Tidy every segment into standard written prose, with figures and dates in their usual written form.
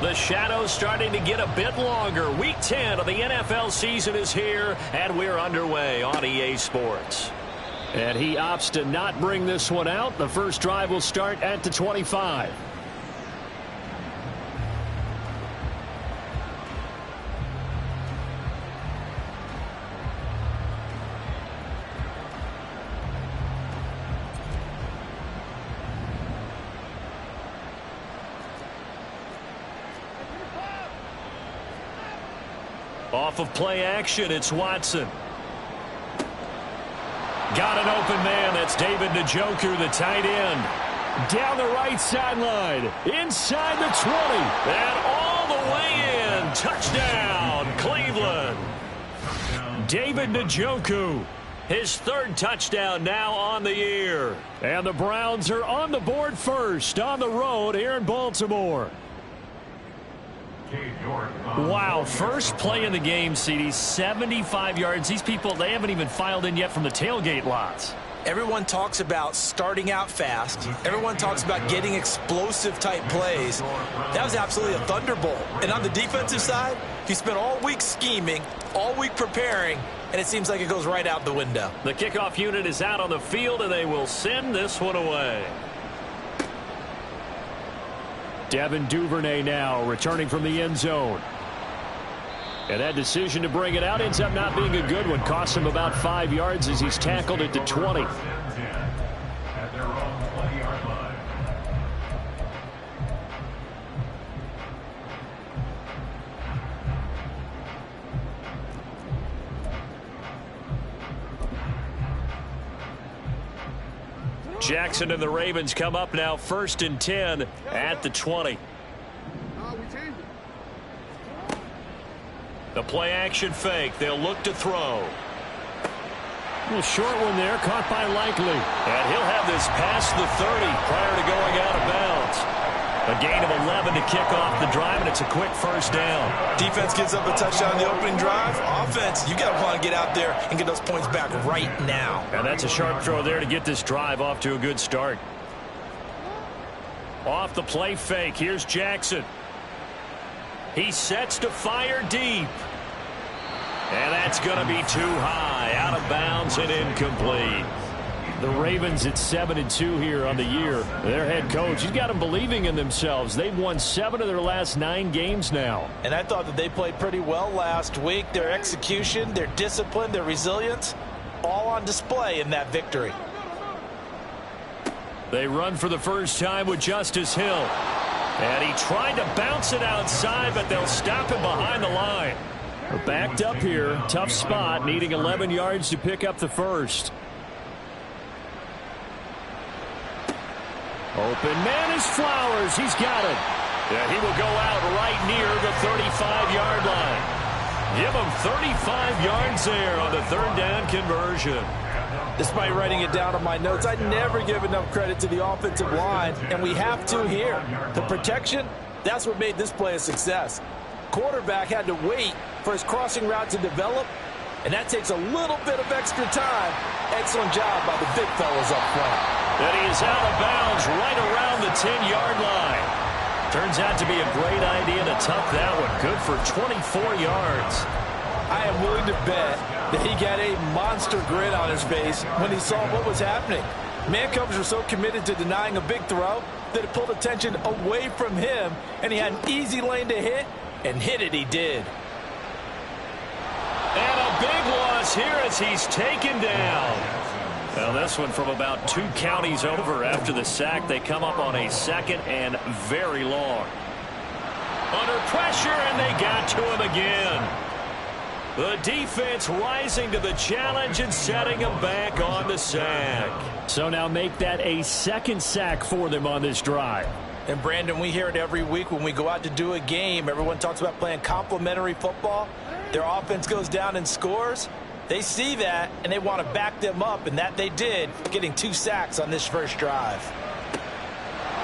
The shadow's starting to get a bit longer. Week 10 of the NFL season is here, and we're underway on EA Sports. And he opts to not bring this one out. The first drive will start at the 25. Off of play action, it's Watson. Got an open man. That's David Njoku, the tight end. Down the right sideline. Inside the 20. And all the way in. Touchdown, Cleveland. David Njoku. His third touchdown now on the year. And the Browns are on the board first on the road here in Baltimore. Wow, first play in the game, CD, 75 yards. These people, they haven't even filed in yet from the tailgate lots. Everyone talks about starting out fast. Everyone talks about getting explosive-type plays. That was absolutely a thunderbolt. And on the defensive side, he spent all week scheming, all week preparing, and it seems like it goes right out the window. The kickoff unit is out on the field, and they will send this one away. Devin Duvernay now returning from the end zone. And that decision to bring it out ends up not being a good one. Costs him about 5 yards as he's tackled at the 20. Jackson and the Ravens come up now 1st and 10 at the 20. The play action fake. They'll look to throw. A short one there, caught by Likely. And he'll have this past the 30 prior to going out of bounds. A gain of 11 to kick off the drive, and it's a quick first down. Defense gives up a touchdown in the opening drive. Offense, you got to want to get out there and get those points back right now. And that's a sharp throw there to get this drive off to a good start. Off the play fake, here's Jackson. He sets to fire deep. And that's going to be too high, out of bounds and incomplete. The Ravens at 7-2 here on the year. Their head coach, he's got them believing in themselves. They've won 7 of their last 9 games now. And I thought that they played pretty well last week. Their execution, their discipline, their resilience, all on display in that victory. They run for the first time with Justice Hill. And he tried to bounce it outside, but they'll stop him behind the line. We're backed up here. Tough spot, needing 11 yards to pick up the first. Open man is Flowers. He's got it. Yeah, he will go out right near the 35-yard line. Give him 35 yards there on the third down conversion. Despite writing it down on my notes, I never give enough credit to the offensive line, and we have to here. The protection, that's what made this play a success. Quarterback had to wait for his crossing route to develop, and that takes a little bit of extra time. Excellent job by the big fellas up front. And he is out of bounds right around the 10-yard line. Turns out to be a great idea to tuck that one. Good for 24 yards. I am willing to bet that he got a monster grin on his face when he saw what was happening. Man coverage were so committed to denying a big throw that it pulled attention away from him, and he had an easy lane to hit, and hit it he did. And a big loss here as he's taken down. Well, this one from about 2 counties over after the sack. They come up on a 2nd and very long. Under pressure, and they got to him again. The defense rising to the challenge and setting him back on the sack. So now make that a 2nd sack for them on this drive. And, Brandon, we hear it every week when we go out to do a game. Everyone talks about playing complementary football. Their offense goes down and scores. They see that, and they want to back them up, and that they did, getting 2 sacks on this first drive.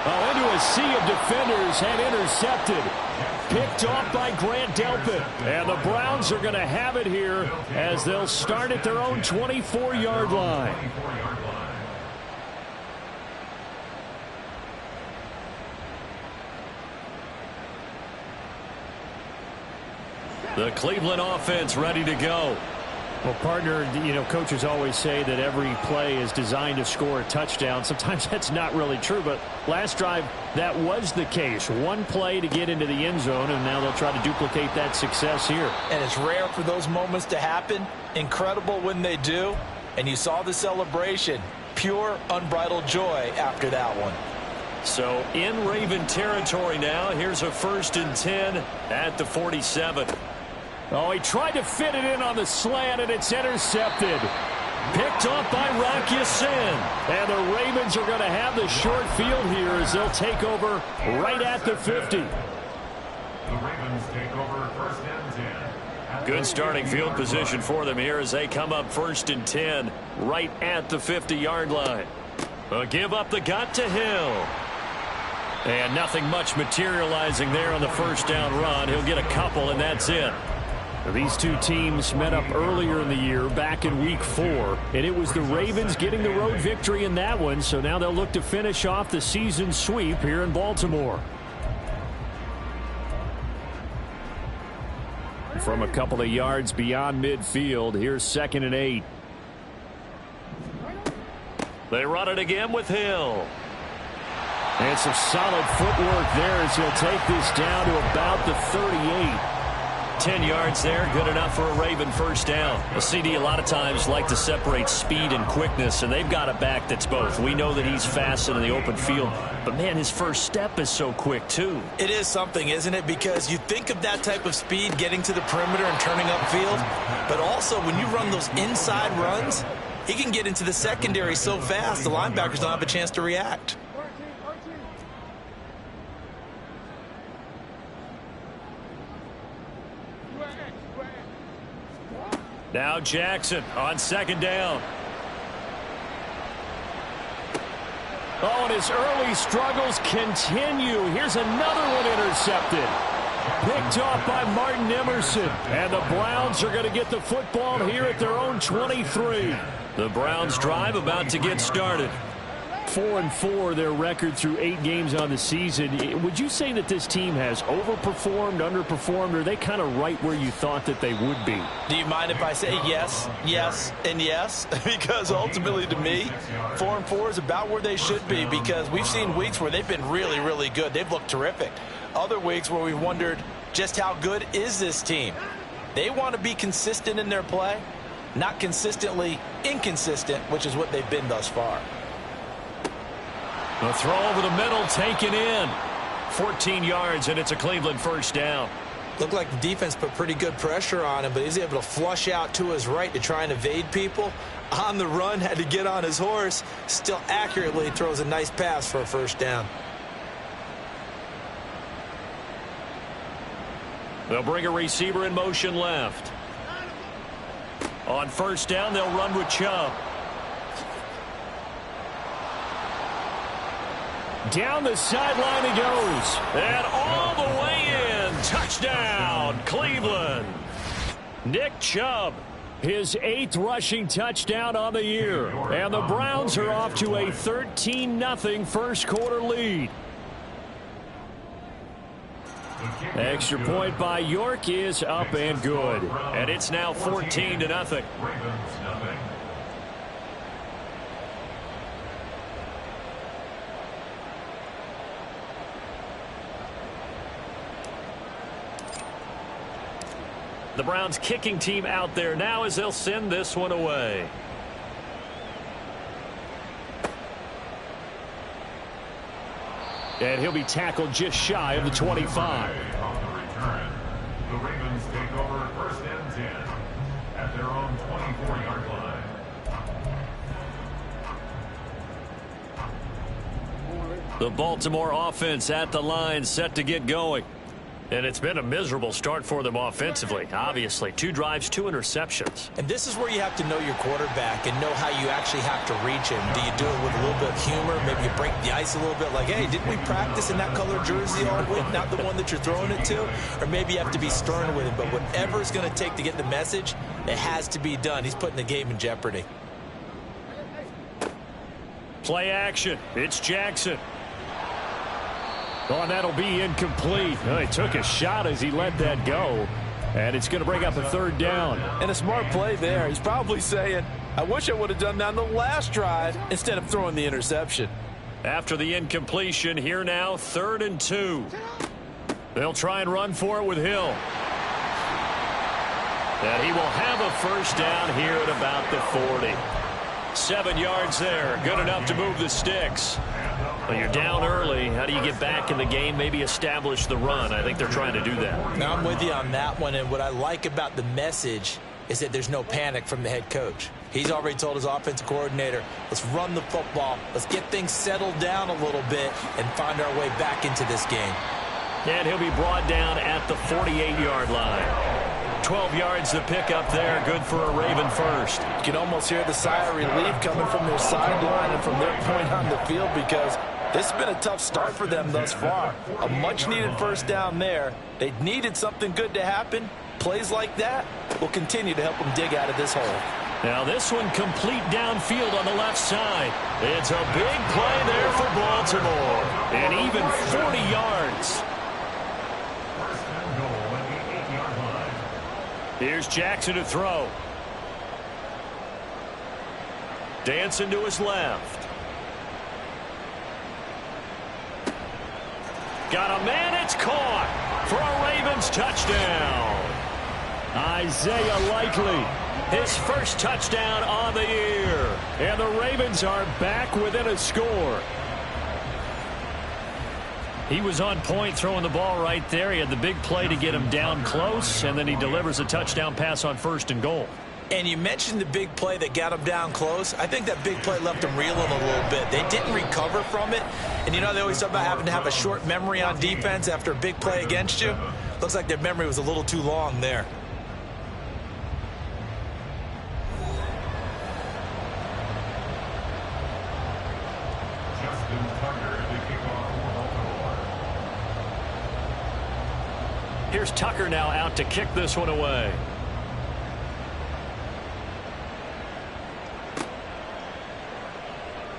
Oh, into a sea of defenders and intercepted. Picked off by Grant Delpit. And the Browns are going to have it here as they'll start at their own 24-yard line. The Cleveland offense ready to go. Well, partner, coaches always say that every play is designed to score a touchdown. Sometimes that's not really true, but last drive, that was the case. One play to get into the end zone, and now they'll try to duplicate that success here. And it's rare for those moments to happen. Incredible when they do. And you saw the celebration. Pure, unbridled joy after that one. So in Raven territory now. Here's a 1st and 10 at the 47. Oh, he tried to fit it in on the slant, and it's intercepted. Picked off by Rock Ya-Sin. And the Ravens are going to have the short field here as they'll take over right at the 50. The Ravens take over 1st and 10. Good starting field position for them here as they come up 1st and 10 right at the 50-yard line. A give up the gut to Hill. And nothing much materializing there on the first down run. He'll get a couple, and that's it. These two teams met up earlier in the year, back in Week 4, and it was the Ravens getting the road victory in that one, so now they'll look to finish off the season sweep here in Baltimore. From a couple of yards beyond midfield, here's 2nd and 8. They run it again with Hill. And some solid footwork there as he'll take this down to about the 38. 10 yards there, good enough for a Raven first down. A CD a lot of times like to separate speed and quickness, and they've got a back that's both. We know that he's fast in the open field, but man, his first step is so quick too. It is something, isn't it? Because you think of that type of speed getting to the perimeter and turning upfield, but also when you run those inside runs, he can get into the secondary so fast the linebackers don't have a chance to react. Now Jackson on 2nd down. Oh, and his early struggles continue. Here's another one intercepted. Picked off by Martin Emerson. And the Browns are going to get the football here at their own 23. The Browns drive about to get started. 4-4 their record through 8 games on the season. Would you say that this team has overperformed, underperformed, or are they kind of right where you thought that they would be? Do you mind if I say yes, yes, and yes? Because ultimately to me, 4-4 is about where they should be, because we've seen weeks where they've been really, really good. They've looked terrific. Other weeks where we've wondered just how good is this team. They want to be consistent in their play, not consistently inconsistent, which is what they've been thus far. The throw over the middle taken in. 14 yards, and it's a Cleveland first down. Looked like the defense put pretty good pressure on him, but he's able to flush out to his right to try and evade people. On the run, had to get on his horse. Still accurately throws a nice pass for a first down. They'll bring a receiver in motion left. On first down, they'll run with Chubb. Down the sideline he goes. And all the way in. Touchdown, Cleveland. Nick Chubb, his 8th rushing touchdown on the year. And the Browns are off to a 13-0 first quarter lead. Extra point by York is up and good. And it's now 14-0. The Browns kicking team out there now as they'll send this one away. And he'll be tackled just shy of the 25. On the return, the Ravens take over 1st and 10 at their own 24-yard line. The Baltimore offense at the line, set to get going. And it's been a miserable start for them offensively, obviously. 2 drives, 2 interceptions. And this is where you have to know your quarterback and know how you actually have to reach him. Do you do it with a little bit of humor? Maybe you break the ice a little bit like, hey, didn't we practice in that color jersey all week, not the one that you're throwing it to? Or maybe you have to be stern with him. But whatever it's going to take to get the message, it has to be done. He's putting the game in jeopardy. Play action. It's Jackson. Oh, and that'll be incomplete. Well, he took a shot as he let that go. And it's going to bring up a third down. And a smart play there. He's probably saying, I wish I would have done that on the last drive instead of throwing the interception. After the incompletion, here now, 3rd and 2. They'll try and run for it with Hill. And he will have a first down here at about the 40. 7 yards there. Good enough to move the sticks. Well, you're down early. How do you get back in the game? Maybe establish the run. I think they're trying to do that. Now I'm with you on that one, and what I like about the message is that there's no panic from the head coach. He's already told his offensive coordinator, let's run the football, let's get things settled down a little bit and find our way back into this game. And he'll be brought down at the 48-yard line. 12 yards to pick up there. Good for a Raven first. You can almost hear the sigh of relief coming from their sideline and from their point on the field because this has been a tough start for them thus far. A much-needed first down there. They needed something good to happen. Plays like that will continue to help them dig out of this hole. Now this one complete downfield on the left side. It's a big play there for Baltimore. And even 40 yards. First and goal at the 8-yard line. Here's Jackson to throw. Dancing to his left. Got a man, it's caught for a Ravens touchdown. Isaiah Likely, His first touchdown on the year. and the Ravens are back within a score. He was on point throwing the ball right there. He had the big play to get him down close, and then he delivers a touchdown pass on 1st and goal. And you mentioned the big play that got him down close. I think that big play left him reeling a little bit. They didn't recover from it. And you know, they always talk about having to have a short memory on defense after a big play against you. Looks like their memory was a little too long there. Justin Tucker to kick off for Baltimore. Here's Tucker now out to kick this one away.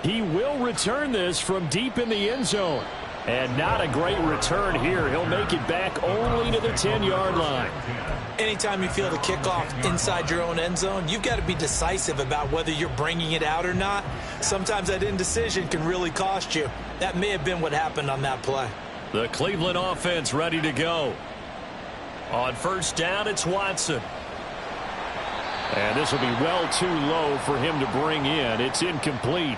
He will return this from deep in the end zone. And not a great return here. He'll make it back only to the 10-yard line. Anytime you feel the kickoff inside your own end zone, you've got to be decisive about whether you're bringing it out or not. Sometimes that indecision can really cost you. That may have been what happened on that play. The Cleveland offense ready to go. On 1st down, it's Watson. And this will be well too low for him to bring in. It's incomplete.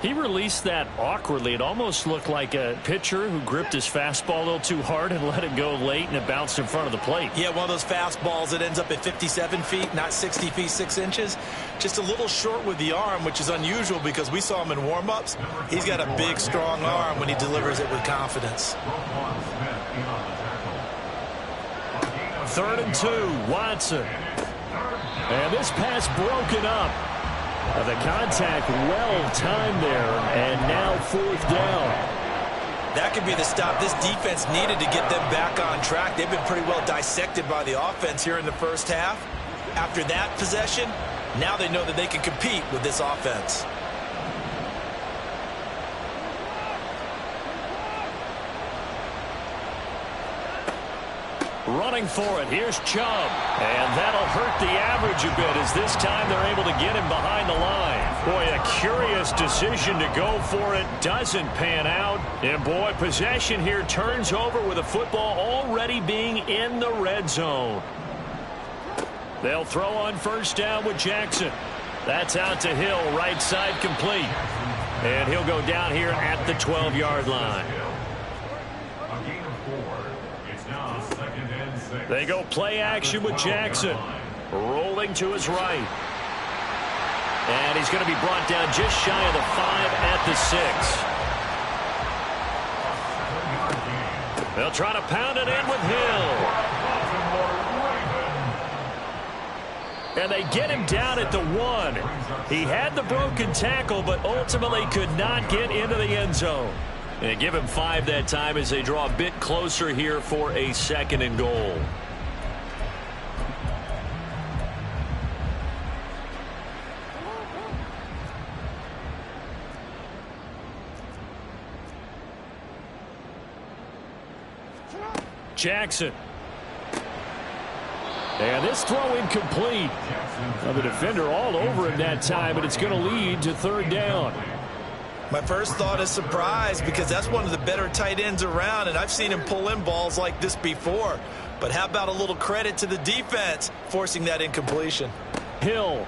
He released that awkwardly. It almost looked like a pitcher who gripped his fastball a little too hard and let it go late, and it bounced in front of the plate. Yeah, one of those fastballs that ends up at 57 feet, not 60 feet, 6 inches. Just a little short with the arm, which is unusual because we saw him in warm-ups. He's got a big, strong arm when he delivers it with confidence. 3rd and 2, Watson. And this pass broken up. The contact well timed there, and now 4th down. That could be the stop this defense needed to get them back on track. They've been pretty well dissected by the offense here in the first half. After that possession, now they know that they can compete with this offense. Running for it. Here's Chubb. And that'll hurt the average a bit as this time they're able to get him behind the line. Boy, a curious decision to go for it. Doesn't pan out. And, boy, possession here turns over with a football already being in the red zone. They'll throw on 1st down with Jackson. That's out to Hill, right side complete. And he'll go down here at the 12-yard line. A gain of 4. It's now 2nd and 6. They go play action with Jackson. Rolling to his right. And he's going to be brought down just shy of the 5 at the 6. They'll try to pound it in with Hill. And they get him down at the 1. He had the broken tackle, but ultimately could not get into the end zone. And give him 5 that time as they draw a bit closer here for a 2nd and goal. Jackson. And this throw incomplete. Well, the defender all over him that time, but it's going to lead to third down. My first thought is surprise, because that's one of the better tight ends around, and I've seen him pull in balls like this before. But how about a little credit to the defense forcing that incompletion? Hill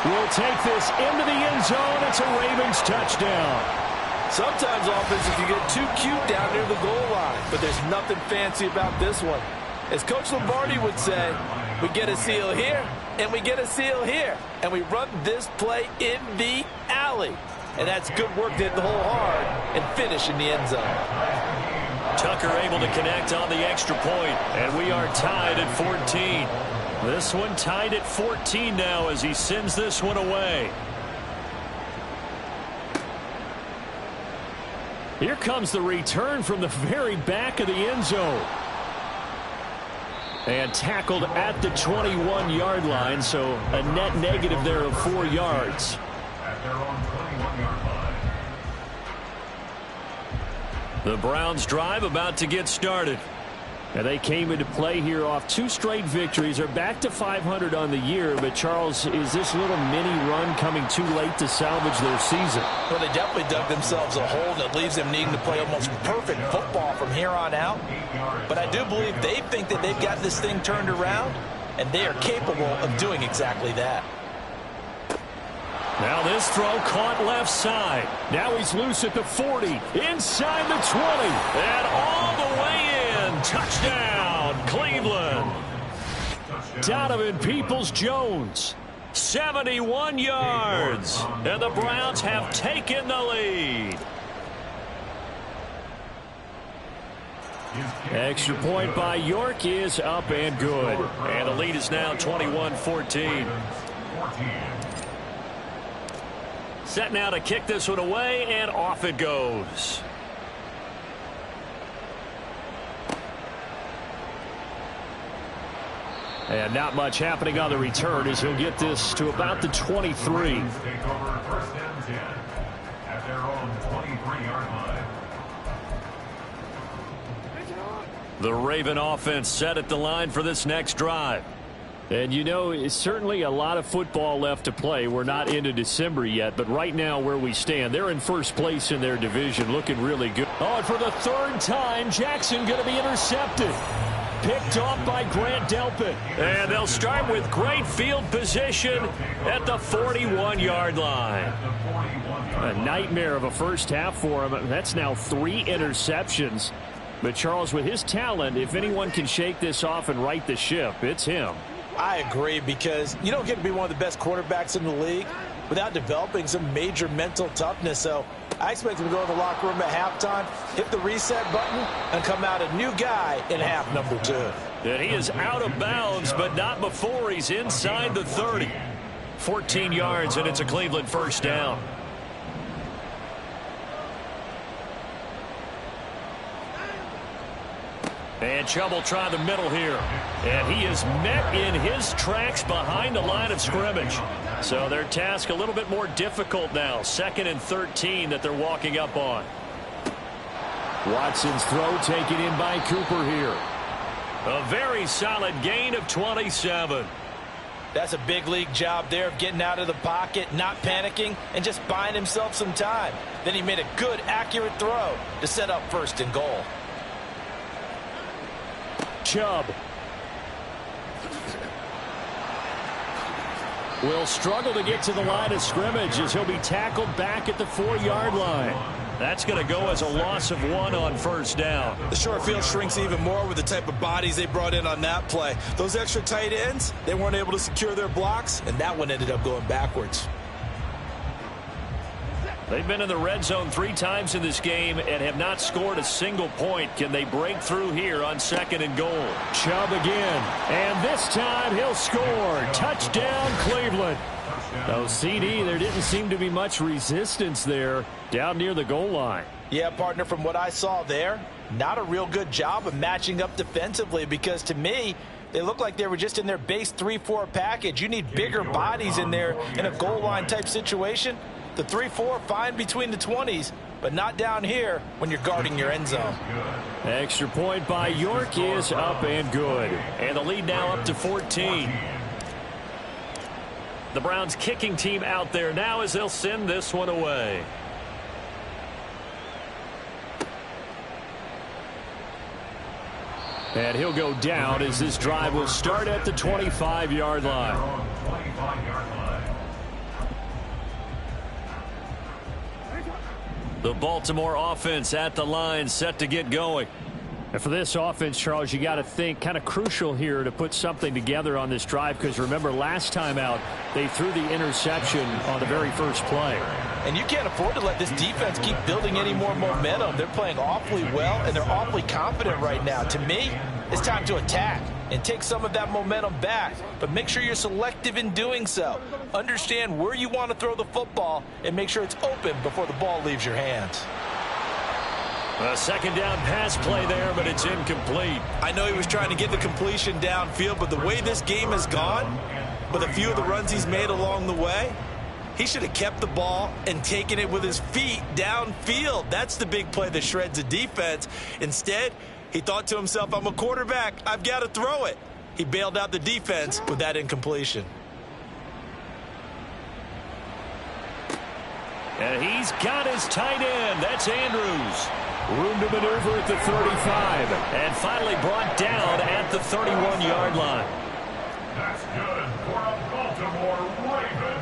will take this into the end zone. It's a Ravens touchdown. Sometimes offense, if you get too cute down near the goal line, but there's nothing fancy about this one. As Coach Lombardi would say, we get a seal here, and we get a seal here, and we run this play in the alley. And that's good work to hit the hole hard and finish in the end zone. Tucker able to connect on the extra point, and we are tied at 14. This one tied at 14 now as he sends this one away. Here comes the return from the very back of the end zone. And tackled at the 21-yard line, so a net negative there of 4 yards. At their own 21-yard line. The Browns drive about to get started. And they came into play here off 2 straight victories. They're back to 500 on the year. But, Charles, is this little mini run coming too late to salvage their season? Well, they definitely dug themselves a hole that leaves them needing to play almost perfect football from here on out. But I do believe they think that they've got this thing turned around, and they are capable of doing exactly that. Now this throw caught left side. Now he's loose at the 40, inside the 20. And all the way in. Touchdown, Cleveland. Donovan Peoples-Jones. 71 yards. And the Browns have taken the lead. Extra point by York is up and good. And the lead is now 21-14. Set now to kick this one away, and off it goes. And not much happening on the return as he'll get this to about the 23. Take over first and 10 at their own 23-yard line. The Raven offense set at the line for this next drive. And, you know, it's certainly a lot of football left to play. We're not into December yet, but right now where we stand, they're in first place in their division, looking really good. Oh, and for the 3rd time, Jackson going to be intercepted. Picked off by Grant Delpit. And they'll start with great field position at the 41-yard line. A nightmare of a first half for him. That's now 3 interceptions. But, Charles, with his talent, if anyone can shake this off and right the ship, it's him. I agree, because you don't get to be one of the best quarterbacks in the league without developing some major mental toughness. So I expect him to go to the locker room at halftime, hit the reset button, and come out a new guy in half number 2. And he is out of bounds, but not before he's inside the 30. 14 yards, and it's a Cleveland first down. And Chubb will try the middle here. And he is met in his tracks behind the line of scrimmage. So their task a little bit more difficult now. 2nd and 13 that they're walking up on. Watson's throw taken in by Cooper here. A very solid gain of 27. That's a big league job there of getting out of the pocket, not panicking, and just buying himself some time. Then he made a good, accurate throw to set up 1st and goal. Chubb will struggle to get to the line of scrimmage as he'll be tackled back at the 4-yard line. That's going to go as a loss of 1 on first down. The short field shrinks even more with the type of bodies they brought in on that play. Those extra tight ends, they weren't able to secure their blocks, and that one ended up going backwards. They've been in the red zone 3 times in this game and have not scored a single point. Can they break through here on 2nd and goal? Chubb again, and this time he'll score. Touchdown, Cleveland. No, CD, there didn't seem to be much resistance there down near the goal line. Yeah, partner, from what I saw there, not a real good job of matching up defensively, because to me, they look like they were just in their base 3-4 package. You need bigger bodies in there in a goal line type situation. The 3-4 fine between the 20s, but not down here when you're guarding your end zone. Extra point by York is up and good. And the lead now up to 14. The Browns kicking team out there now as they'll send this one away. And he'll go down as this drive will start at the 25-yard line. The Baltimore offense at the line, set to get going. And for this offense, Charles, you got to think kind of crucial here to put something together on this drive, because remember last time out they threw the interception on the very first play. And you can't afford to let this defense keep building any more momentum. They're playing awfully well, and they're awfully confident right now. To me, it's time to attack and take some of that momentum back. But make sure you're selective in doing so. Understand where you want to throw the football and make sure it's open before the ball leaves your hands. A second down pass play there, but it's incomplete. I know he was trying to get the completion downfield, but the way this game has gone, with a few of the runs he's made along the way, he should have kept the ball and taken it with his feet downfield. That's the big play that shreds the defense. Instead, he thought to himself, I'm a quarterback, I've got to throw it. He bailed out the defense with that incompletion. And he's got his tight end. That's Andrews. Room to maneuver at the 35. And finally brought down at the 31-yard line. That's good for a Baltimore Raven.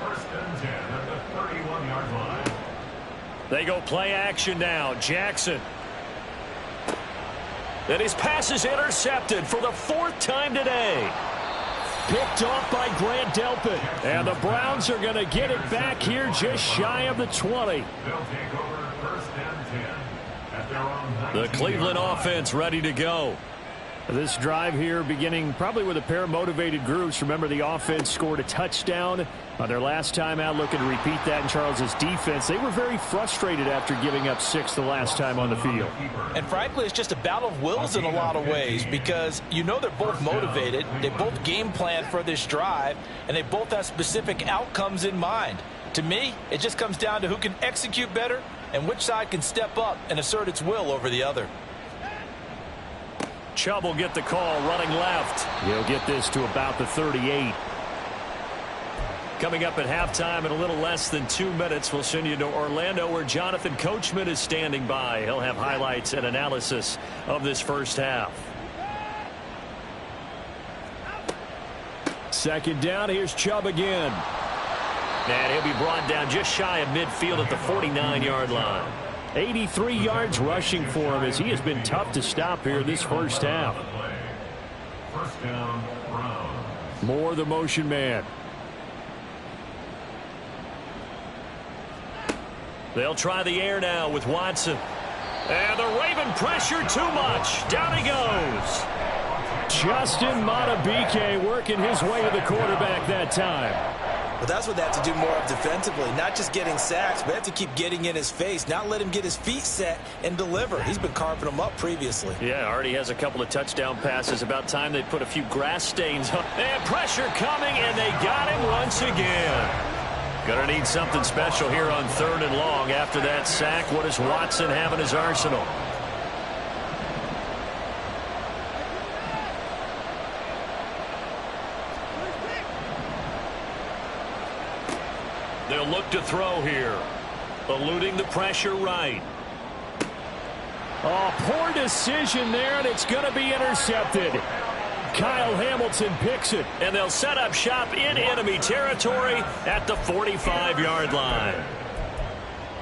First and 10 at the 31-yard line. They go play action now. Jackson. And his pass is intercepted for the fourth time today. Picked off by Grant Delpit. And the Browns are going to get it back here just shy of the 20. They'll take over first and 10 at their own. The Cleveland offense ready to go. This drive here beginning probably with a pair of motivated groups. Remember, the offense scored a touchdown on their last time out, looking to repeat that in Charles's defense. They were very frustrated after giving up 6 the last time on the field. And frankly, it's just a battle of wills in a lot of ways, because you know they're both motivated. They both game plan for this drive, and they both have specific outcomes in mind. To me, it just comes down to who can execute better and which side can step up and assert its will over the other. Chubb will get the call, running left. He'll get this to about the 38. Coming up at halftime in a little less than 2 minutes, we'll send you to Orlando, where Jonathan Coachman is standing by. He'll have highlights and analysis of this first half. Second down, here's Chubb again. And he'll be brought down just shy of midfield at the 49-yard line. 83 yards rushing for him, as he has been tough to stop here this first half. First down, Browns. More the motion man. They'll try the air now with Watson. And the Raven pressure too much. Down he goes. Justin Matabike working his way to the quarterback that time. But that's what they have to do more of defensively, not just getting sacks, but have to keep getting in his face, not let him get his feet set and deliver. He's been carving them up previously. Yeah, already has a couple of touchdown passes. About time they put a few grass stains on. And pressure coming, and they got him once again. Gonna need something special here on 3rd and long. After that sack, what does Watson have in his arsenal? They'll look to throw here. Eluding the pressure right. Oh, poor decision there, and it's going to be intercepted. Kyle Hamilton picks it. And they'll set up shop in enemy territory at the 45-yard line.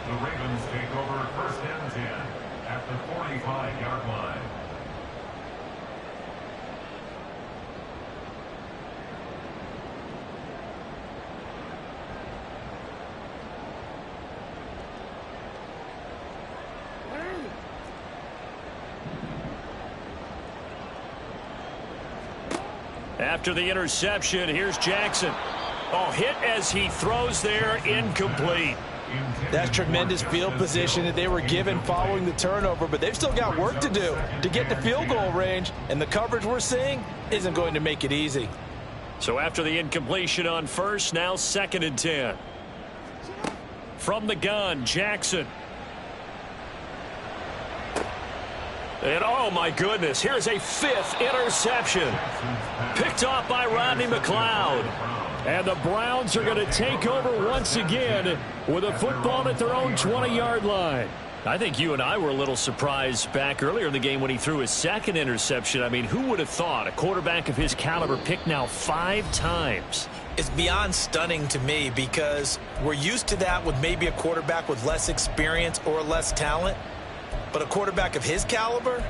The Ravens take over first and 10 at the 45-yard line. After the interception, here's Jackson. Oh, hit as he throws there, incomplete. That's tremendous field position that they were given following the turnover, but they've still got work to do to get to field goal range, and the coverage we're seeing isn't going to make it easy. So after the incompletion on first, now 2nd and 10. From the gun, Jackson. And oh my goodness, here's a 5th interception. Picked off by Rodney McLeod. And the Browns are going to take over once again with a football at their own 20-yard line. I think you and I were a little surprised back earlier in the game when he threw his 2nd interception. I mean, who would have thought a quarterback of his caliber picked now 5 times? It's beyond stunning to me because we're used to that with maybe a quarterback with less experience or less talent. But a quarterback of his caliber,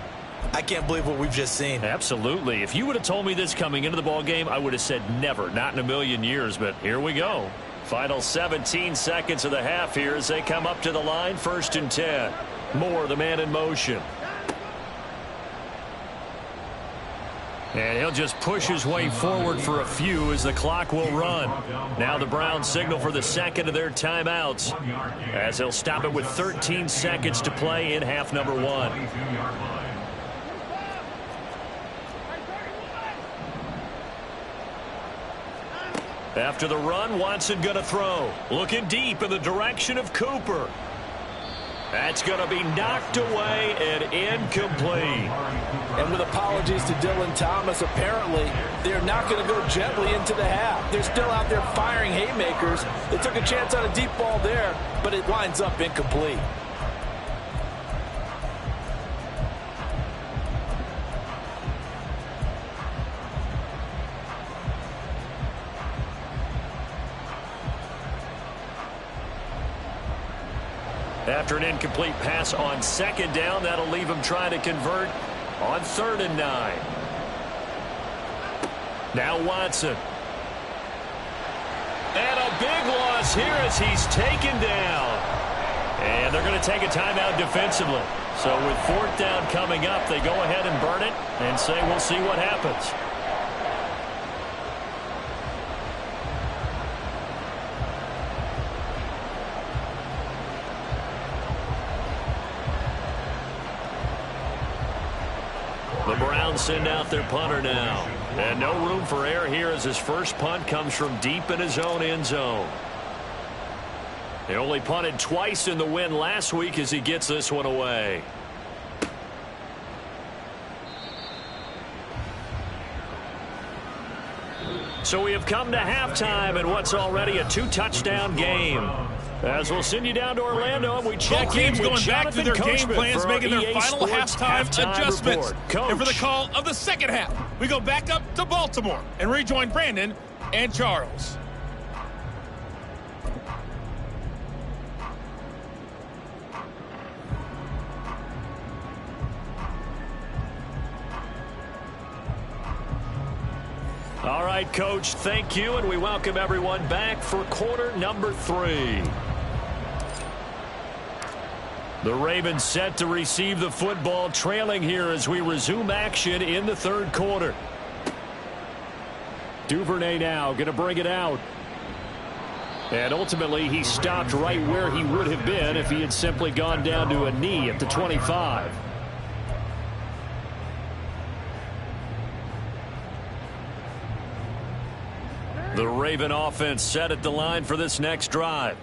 I can't believe what we've just seen. Absolutely. If you would have told me this coming into the ball game, I would have said never, not in a million years. But here we go. Final 17 seconds of the half here as they come up to the line. 1st and 10. Moore, the man in motion. And he'll just push his way forward for a few as the clock will run. Now the Browns signal for the 2nd of their timeouts as they'll stop it with 13 seconds to play in half number 1. After the run, Watson going to throw. Looking deep in the direction of Cooper. That's going to be knocked away and incomplete. And with apologies to Dylan Thomas, apparently they're not going to go gently into the half. They're still out there firing haymakers. They took a chance on a deep ball there, but it winds up incomplete. After an incomplete pass on 2nd down, that'll leave him trying to convert on 3rd and 9. Now Watson. And a big loss here as he's taken down. And they're going to take a timeout defensively. So with 4th down coming up, they go ahead and burn it and say we'll see what happens. The Browns send out their punter now. And no room for error here as his first punt comes from deep in his own end zone. He only punted twice in the win last week as he gets this one away. So we have come to halftime in what's already a 2-touchdown game. As we'll send you down to Orlando, and we check in with going back to their game Coachman plans, making their EA final Sports halftime adjustments. And for the Coach. call of the 2nd half, we go back up to Baltimore and rejoin Brandon and Charles. All right, Coach, thank you, and we welcome everyone back for quarter number 3. The Ravens set to receive the football, trailing here as we resume action in the 3rd quarter. Duvernay now going to bring it out. And ultimately, he stopped right where he would have been if he had simply gone down to a knee at the 25. The Raven offense set at the line for this next drive.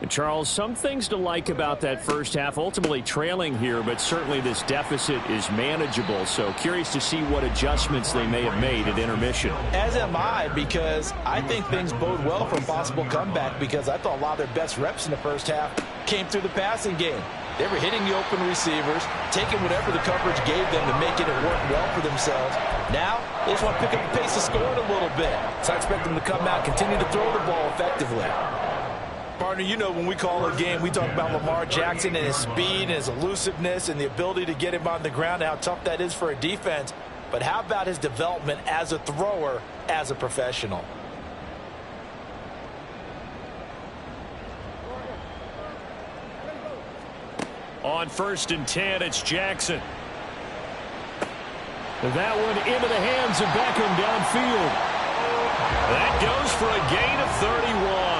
And Charles, some things to like about that first half, ultimately trailing here, but certainly this deficit is manageable. So curious to see what adjustments they may have made at intermission. As am I, because I think things bode well for a possible comeback, because I thought a lot of their best reps in the first half came through the passing game. They were hitting the open receivers, taking whatever the coverage gave them to make it work well for themselves. Now, they just want to pick up the pace of scoring a little bit. So I expect them to come out, continue to throw the ball effectively. Partner, you know when we call a game, we talk about Lamar Jackson and his speed and his elusiveness and the ability to get him on the ground and how tough that is for a defense. But how about his development as a thrower, as a professional? On 1st and 10, it's Jackson. That one into the hands of Beckham downfield. That goes for a gain of 31.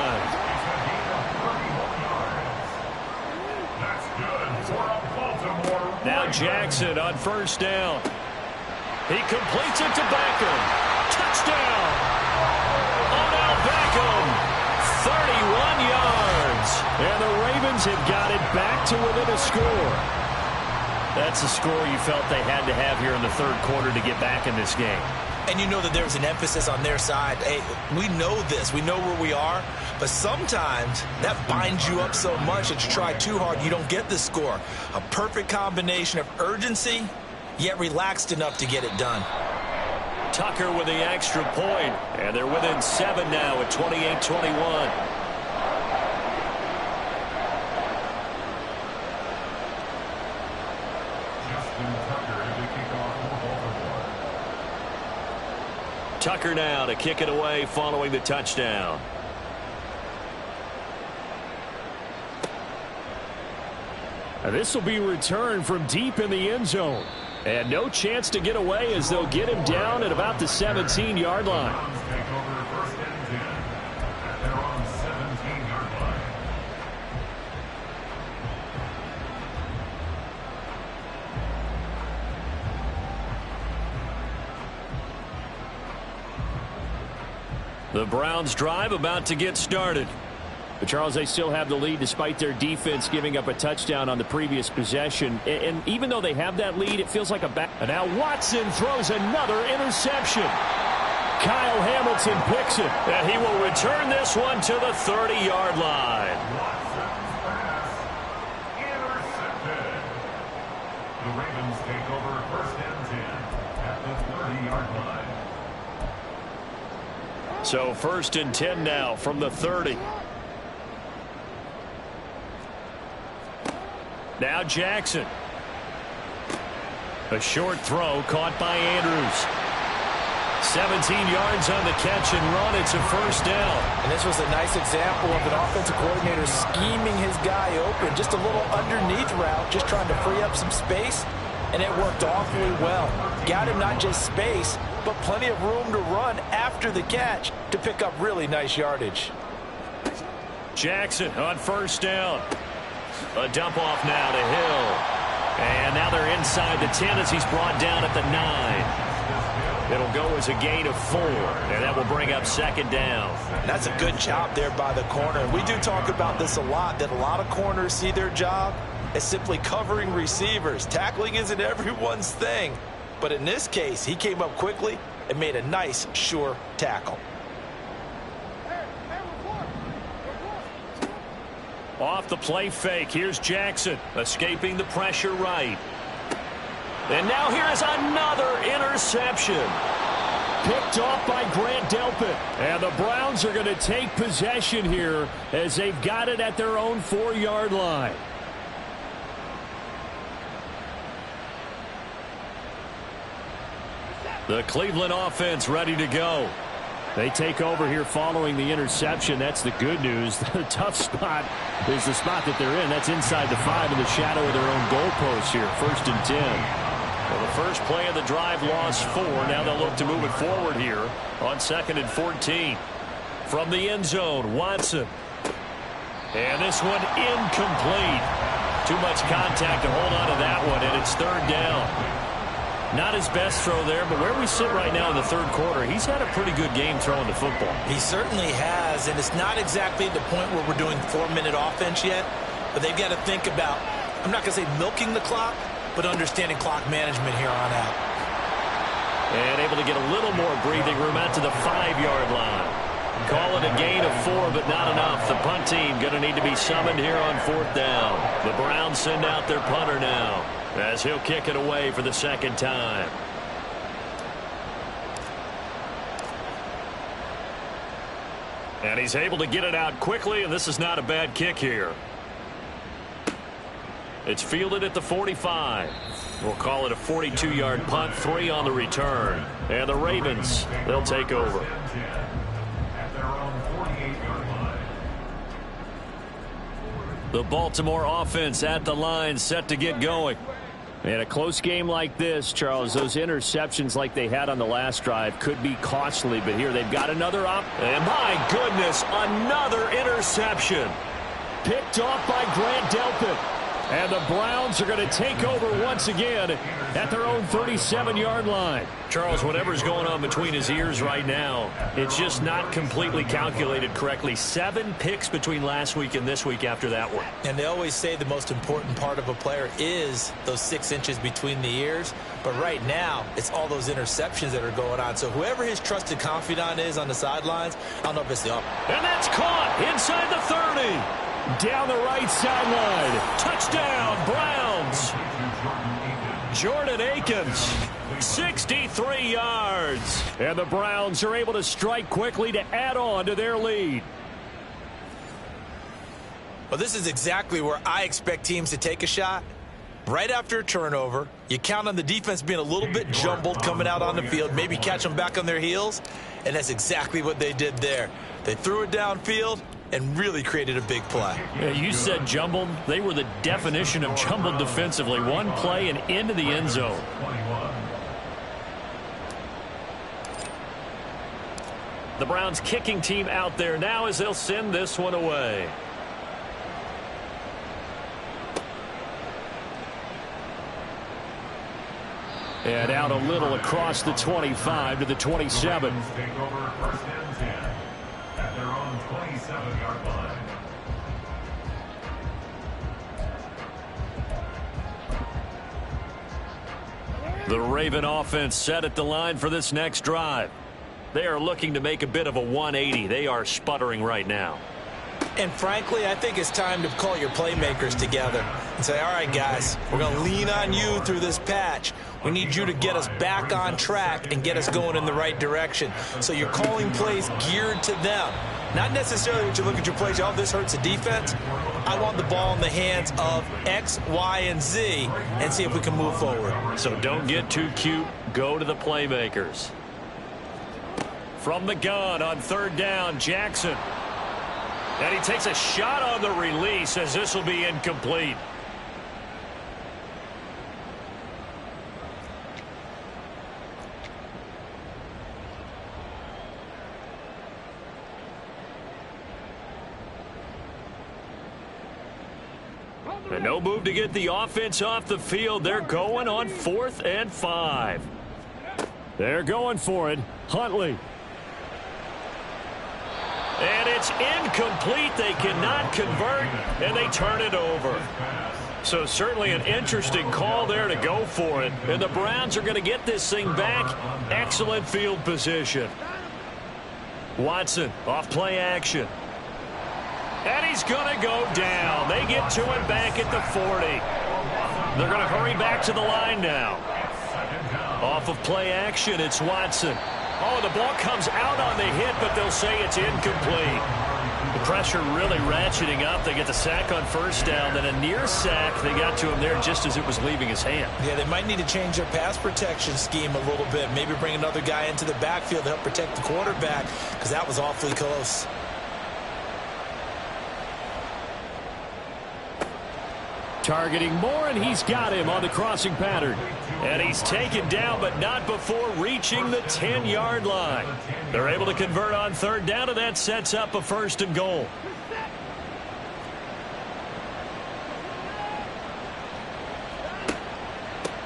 Now Jackson on 1st down. He completes it to Beckham. Touchdown. Odell Beckham, 31 yards. And the Ravens have got it back to within a score. That's a score you felt they had to have here in the third quarter to get back in this game. And you know that there's an emphasis on their side. Hey, we know this. We know where we are. But sometimes that binds you up so much that you try too hard, you don't get the score. A perfect combination of urgency, yet relaxed enough to get it done. Tucker with the extra point. And they're within 7 now at 28-21. Tucker now to kick it away following the touchdown. This will be returned from deep in the end zone. And no chance to get away as they'll get him down at about the 17-yard line. The Browns drive about to get started. But Charles, they still have the lead despite their defense giving up a touchdown on the previous possession. And even though they have that lead, it feels like a back. And now Watson throws another interception. Kyle Hamilton picks it. And he will return this one to the 30-yard line. Intercepted. The Ravens take over first and 10 at the 30-yard line. So first and 10 now from the 30. Now Jackson. A short throw caught by Andrews. 17 yards on the catch and run. It's a first down. And this was a nice example of an offensive coordinator scheming his guy open. Just a little underneath route, just trying to free up some space. And it worked awfully well. Got him not just space, but plenty of room to run after the catch to pick up really nice yardage. Jackson on first down. A dump off now to Hill. And now they're inside the 10 as he's brought down at the 9. It'll go as a gain of 4, and that will bring up second down. That's a good job there by the corner. We do talk about this a lot, that a lot of corners see their job as simply covering receivers. Tackling isn't everyone's thing. But in this case, he came up quickly and made a nice, sure tackle. Off the play fake, here's Jackson, escaping the pressure right. And now here's another interception. Picked off by Grant Delpit. And the Browns are going to take possession here as they've got it at their own 4-yard line. The Cleveland offense ready to go. They take over here following the interception. That's the good news. The tough spot is the spot that they're in. That's inside the 5 in the shadow of their own goalpost here. First and 10. Well, the first play of the drive lost 4. Now they'll look to move it forward here on 2nd and 14. From the end zone, Watson. And this one incomplete. Too much contact to hold on to that one, and it's 3rd down. Not his best throw there, but where we sit right now in the 3rd quarter, he's had a pretty good game throwing the football. He certainly has, and it's not exactly at the point where we're doing 4-minute offense yet, but they've got to think about, I'm not going to say milking the clock, but understanding clock management here on out. And able to get a little more breathing room out to the 5-yard line. Call it a gain of 4, but not enough. The punt team going to need to be summoned here on 4th down. The Browns send out their punter now, as he'll kick it away for the 2nd time. And he's able to get it out quickly, and this is not a bad kick here. It's fielded at the 45. We'll call it a 42-yard punt, 3 on the return. And the Ravens, they'll take over. The Baltimore offense at the line, set to get going. In a close game like this, Charles, those interceptions like they had on the last drive could be costly, but here they've got another up. And my goodness, another interception. Picked off by Grant Delpit. And the Browns are going to take over once again at their own 37-yard line. Charles, whatever's going on between his ears right now, it's just not completely calculated correctly. 7 picks between last week and this week after that one. And they always say the most important part of a player is those 6 inches between the ears. But right now, it's all those interceptions that are going on. So whoever his trusted confidant is on the sidelines, I don't know if it's the up. And that's caught inside the 30. Down the right sideline. Touchdown, Browns. Jordan Akins, 63 yards. And the Browns are able to strike quickly to add on to their lead. Well, this is exactly where I expect teams to take a shot. Right after a turnover, you count on the defense being a little bit jumbled coming out on the field, maybe catch them back on their heels, and that's exactly what they did there. They threw it downfield and really created a big play. Yeah, you said jumbled. They were the definition of jumbled defensively. One play and into the end zone. The Browns kicking team out there now as they'll send this one away. And out a little across the 25 to the 27. Take over first and 10 at their own 27-yard line. The Raven offense set at the line for this next drive. They are looking to make a bit of a 180. They are sputtering right now. And frankly, I think it's time to call your playmakers together and say, all right, guys, we're going to lean on you through this patch. We need you to get us back on track and get us going in the right direction. So you're calling plays geared to them. Not necessarily that you look at your plays, oh, this hurts the defense. I want the ball in the hands of X, Y, and Z and see if we can move forward. So don't get too cute. Go to the playmakers. From the gun on 3rd down, Jackson. And he takes a shot on the release as this will be incomplete. And no move to get the offense off the field. They're going on 4th and 5. They're going for it. Huntley. And it's incomplete. They cannot convert, and they turn it over. So certainly an interesting call there to go for it. And the Browns are going to get this thing back. Excellent field position. Watson off play action. And he's going to go down. They get to him back at the 40. They're going to hurry back to the line now. Off of play action, it's Watson. Oh, the ball comes out on the hit, but they'll say it's incomplete. The pressure really ratcheting up. They get the sack on 1st down, then a near sack. They got to him there just as it was leaving his hand. Yeah, they might need to change their pass protection scheme a little bit. Maybe bring another guy into the backfield to help protect the quarterback, because that was awfully close. Targeting Moore, and he's got him on the crossing pattern. And he's taken down, but not before reaching the 10-yard line. They're able to convert on 3rd down, and that sets up a 1st and goal.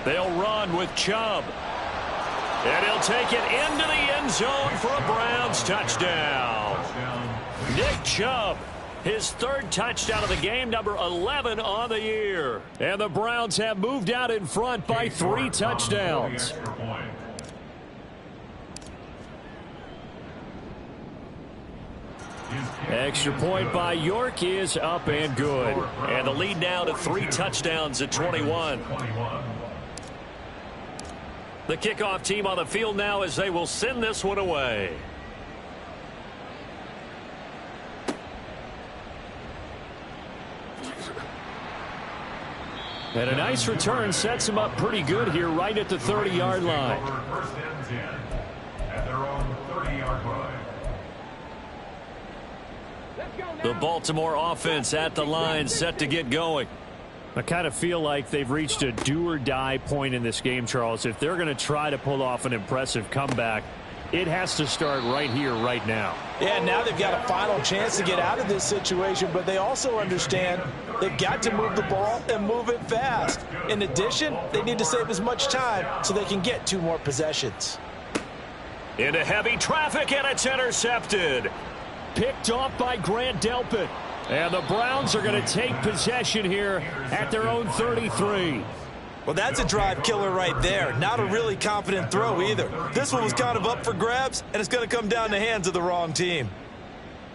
They'll run with Chubb. And he'll take it into the end zone for a Browns touchdown. Nick Chubb. His 3rd touchdown of the game, number 11 on the year. And the Browns have moved out in front by 3 touchdowns. Extra point by York is up and good. And the lead now to 3 touchdowns at 21. The kickoff team on the field now as they will send this one away. And a nice return sets him up pretty good here right at the 30-yard line. First and 10 at their own 30-yard line. The Baltimore offense at the line set to get going. I kind of feel like they've reached a do-or-die point in this game, Charles. If they're going to try to pull off an impressive comeback, It has to start right here, right now. Yeah, now they've got a final chance to get out of this situation, but they also understand they've got to move the ball and move it fast. In addition, they need to save as much time so they can get 2 more possessions. Into heavy traffic, and it's intercepted. Picked off by Grant Delpit. And the Browns are going to take possession here at their own 33. Well, that's a drive killer right there. Not a really confident throw either. This one was kind of up for grabs, and it's going to come down the hands of the wrong team.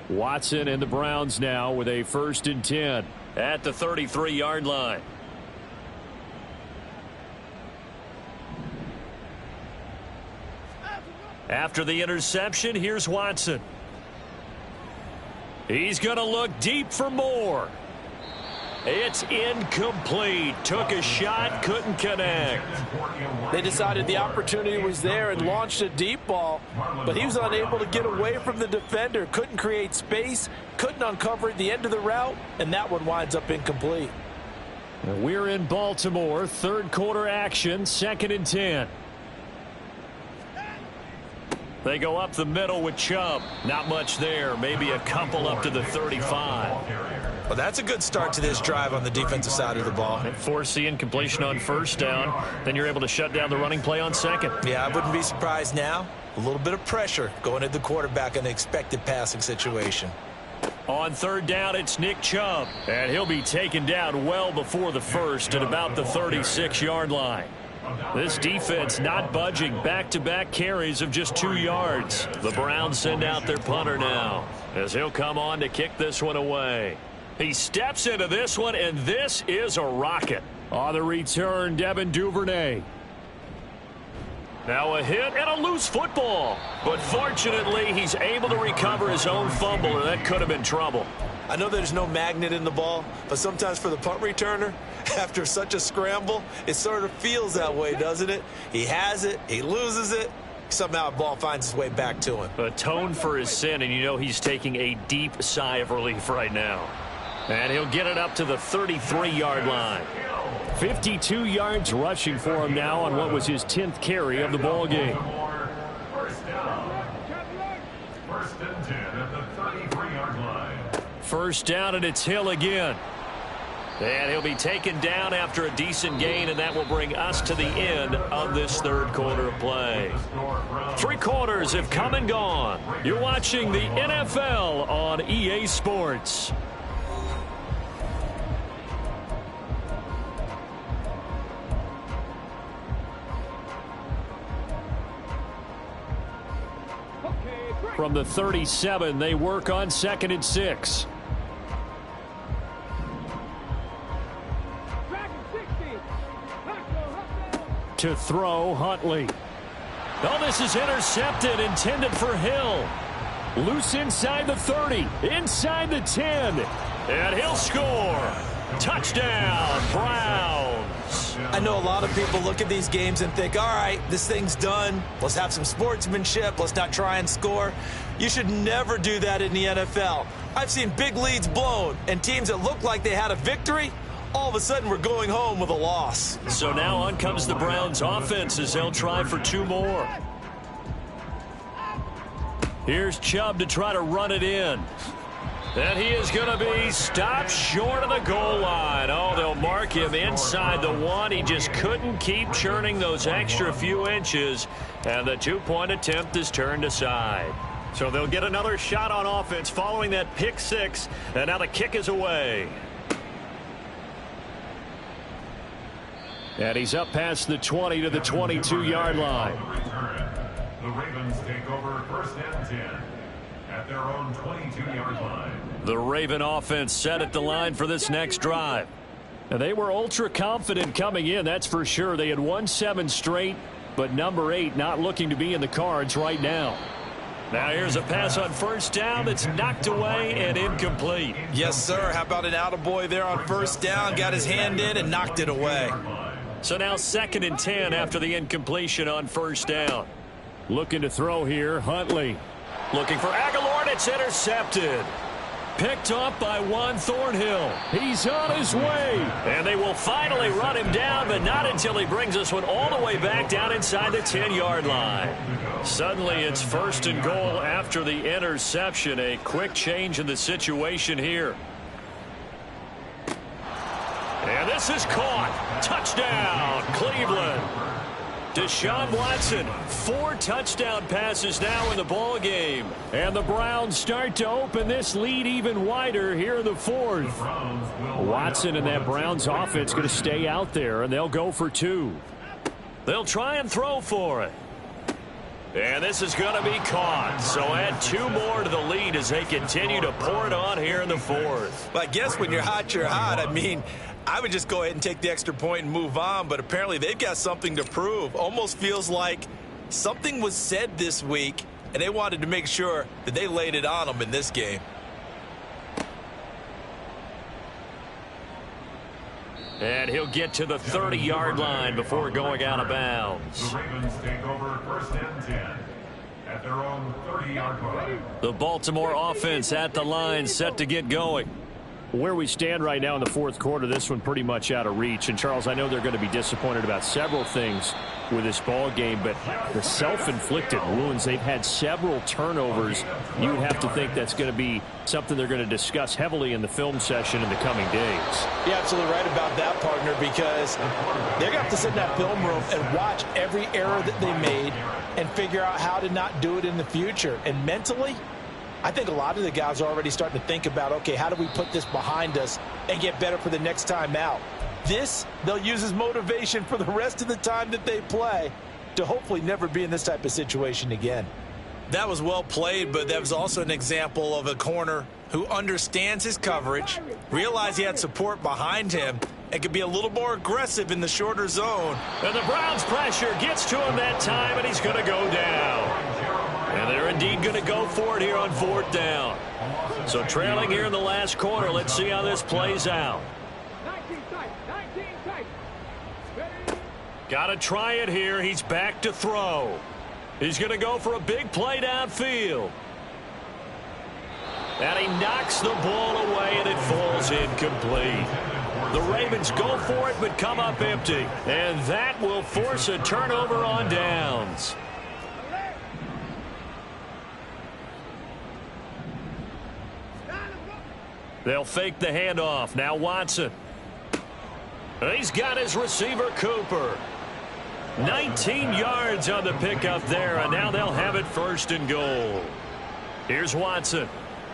Watson and the Browns now with a 1st and 10. At the 33-yard line. After the interception, here's Watson. He's going to look deep for more. It's incomplete. Took a shot, couldn't connect. They decided the opportunity was there and launched a deep ball, but he was unable to get away from the defender. Couldn't create space, couldn't uncover the end of the route, and that one winds up incomplete. We're in Baltimore. 3rd quarter action, 2nd and 10. They go up the middle with Chubb. Not much there. Maybe a couple up to the 35. Well, that's a good start to this drive on the defensive side of the ball. And force the incompletion on 1st down. Then you're able to shut down the running play on 2nd. Yeah, I wouldn't be surprised now. A little bit of pressure going at the quarterback in the expected passing situation. On 3rd down, it's Nick Chubb. And he'll be taken down well before the 1st at about the 36-yard line. This defense not budging. Back-to-back carries of just 2 yards. The Browns send out their punter now as he'll come on to kick this one away. He steps into this one, and this is a rocket. On the return, Devin Duvernay. Now a hit and a loose football. But fortunately, he's able to recover his own fumble, and that could have been trouble. I know there's no magnet in the ball, but sometimes for the punt returner, after such a scramble, it sort of feels that way, doesn't it? He has it, he loses it, somehow the ball finds its way back to him. Atone for his sin, and you know he's taking a deep sigh of relief right now. And he'll get it up to the 33-yard line. 52 yards rushing for him now on what was his 10th carry of the ball game. 1st down. 1st and 10 at the 33-yard line. 1st down, and it's Hill again. And he'll be taken down after a decent gain, and that will bring us to the end of this 3rd quarter of play. 3 quarters have come and gone. You're watching the NFL on EA Sports. From the 37, they work on 2nd and 6. To throw, Huntley. Oh, this is intercepted, intended for Hill. Loose inside the 30, inside the 10. And he'll score. Touchdown, Browns. I know a lot of people look at these games and think, all right, this thing's done. Let's have some sportsmanship. Let's not try and score. You should never do that in the NFL. I've seen big leads blown, and teams that look like they had a victory, all of a sudden we're going home with a loss. So now on comes the Browns offense as they'll try for 2 more. Here's Chubb to try to run it in. And he is going to be stopped short of the goal line. Oh, they'll mark him inside the 1. He just couldn't keep churning those extra few inches. And the 2-point attempt is turned aside. So they'll get another shot on offense following that pick 6. And now the kick is away. And he's up past the 20 to the 22-yard line. The Ravens take over 1st and 10 at their own 22-yard line. The Raven offense set at the line for this next drive. And they were ultra confident coming in, that's for sure. They had won 7 straight, but number 8 not looking to be in the cards right now. Now here's a pass on 1st down that's knocked away and incomplete. Yes, sir. How about an attaboy there on 1st down? Got his hand in and knocked it away. So now 2nd and 10 after the incompletion on 1st down. Looking to throw here, Huntley. Looking for Aguilar, and it's intercepted. Picked off by Juan Thornhill. He's on his way. And they will finally run him down, but not until he brings this one all the way back down inside the 10-yard line. Suddenly it's 1st and goal after the interception. A quick change in the situation here. And this is caught. Touchdown, Cleveland. Deshaun Watson, 4 touchdown passes now in the ball game. And the Browns start to open this lead even wider here in the 4th. Watson and that Browns offense going to stay out there, and they'll go for 2. They'll try and throw for it. And this is going to be caught. So add 2 more to the lead as they continue to pour it on here in the 4th. But I guess when you're hot, you're hot. I mean, I would just go ahead and take the extra point and move on, but apparently they've got something to prove. Almost feels like something was said this week, and they wanted to make sure that they laid it on them in this game. And he'll get to the 30-yard line before going out of bounds. The Ravens take over 1st and 10 at their own 30-yard line. The Baltimore offense at the line, set to get going. Where we stand right now in the 4th quarter, this one pretty much out of reach. And, Charles, I know they're going to be disappointed about several things with this ball game, but the self-inflicted wounds, they've had several turnovers. You would have to think that's going to be something they're going to discuss heavily in the film session in the coming days. You're absolutely right about that, partner, because they're going to have to sit in that film room and watch every error that they made and figure out how to not do it in the future. And mentally, I think a lot of the guys are already starting to think about, okay, how do we put this behind us and get better for the next time out? This, they'll use as motivation for the rest of the time that they play to hopefully never be in this type of situation again. That was well played, but that was also an example of a corner who understands his coverage, realized he had support behind him, and could be a little more aggressive in the shorter zone. And the Browns' pressure gets to him that time, and he's going to go down. And they're indeed going to go for it here on 4th down. So trailing here in the last quarter, let's see how this plays out. Got to try it here. He's back to throw. He's going to go for a big play downfield. And he knocks the ball away, and it falls incomplete. The Ravens go for it, but come up empty. And that will force a turnover on downs. They'll fake the handoff. Now Watson. He's got his receiver, Cooper. 19 yards on the pickup there, and now they'll have it 1st and goal. Here's Watson.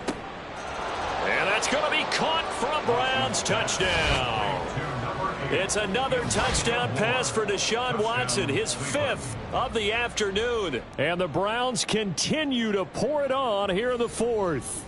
And that's going to be caught for a Browns touchdown. It's another touchdown pass for Deshaun Watson, his 5th of the afternoon. And the Browns continue to pour it on here in the 4th.